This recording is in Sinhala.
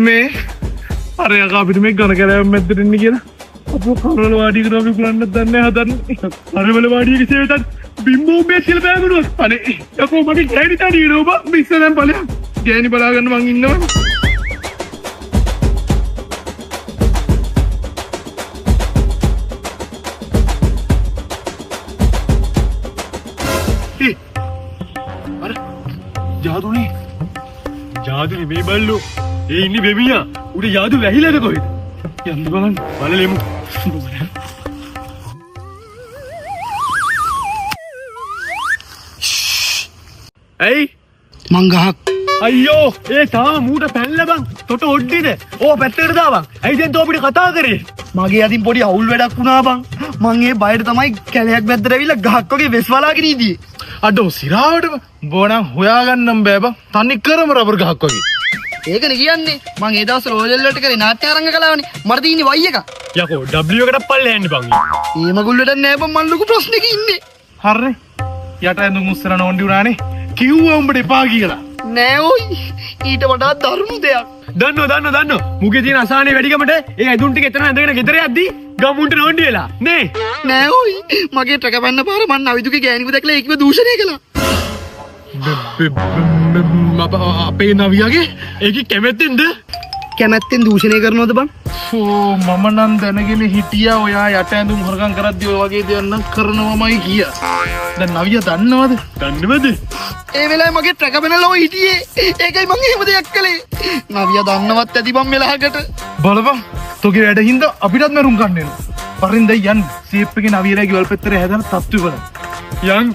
මේ අර යකා අපිට මේ ගණ කැලෑව මැද්දට එන්න කියලා අපෝ කරවල වාඩි කරලා විකුණන්න දන්නේ හදන්නේ කරවල වාඩියේ සේවතත් බිම්බෝ මේ කියලා බෑගුණා අනේ යකෝ මගේ ගෑණි තනිය නෝ බා මිස්ස දැන් බලයන් ගෑණි බලා ගන්න මං ඉන්නවා जादू නේ බල්ලෝ ඒ ඉන්නේ බෙමියා උඩ જાදු වැහිලාද කොහෙද යන්න බලන්න බලලෙමු ඇයි මං ගහක් අයියෝ ඒ තාම මූට පැනලා බං තොට ඔඩ්ඩිද ඕ පැත්තකට දාවන් ඇයි දැන් තෝ අපිට කතා කරේ මගේ අතින් පොඩි අවුල් වැඩක් වුණා බං මං ඒ බයට තමයි කැලයක් බැද්දට ඇවිල්ලා ගහක් වගේ වෙස් වලාගෙන ඉදී අඩෝ සිරාවට බෝනම් හොයාගන්නම් බෑ බං තනි කරම රබර් ගහක් වගේ ඒකනේ කියන්නේ මං ඒ දවස්වල ඕලෙල් වලට කරේ නාට්‍යාරංග කලාවනේ මට තියෙන්නේ වයි එක යකෝ W එකට පල්ලේ යන්නේ බං ඒ මගුල් වැඩක් නෑ බං මං ලොකු ප්‍රශ්නයක ඉන්නේ හරිනේ යට ඇඳුම් උස්සන නෝන්ඩි උනානේ කිව්වා උඹට එපා කියලා නෑ ඔයි ඊට වඩා දරුණු දෙයක් දන්නෝ මුගේ තියෙන අසහනේ වැඩිකමට ඒ ඇඳුම් ටික එතන ඇඳගෙන ගෙදර යද්දි ගමුන්ට නෝන්ඩි වෙලා නේ නෑ ඔයි මගේ ටක පැන්න පාර මං නවිදුගේ ගෑණිකු දැකලා ඒකව දූෂණය කළා අපේ නවියාගේ ඒකේ කැමැත්තෙන් දූෂණය කරනවද බං මම නම් දැනගෙන හිටියා ඔයා යට ඇඳුම් හොරගම් කරද්දි ඔය වගේ දේවල් නම් කරනවමයි කියා. දැන් නවියා දන්නවද? ඒ වෙලාවේ මගේ ට්‍රැක බැනලා ඔය හිටියේ. ඒකයි මං එහෙම දෙයක් කළේ. නවියා දන්නවත් ඇති බං මෙලහකට. බලපන්. තෝගේ වැඩ හින්දා අපිටත් මරුම් ගන්න වෙනවා. පරින්දයි යන්න. සීප් එකේ නවියලා ගෙවල් පෙත්තරේ හැදලා තත්තු බලන්න. යන්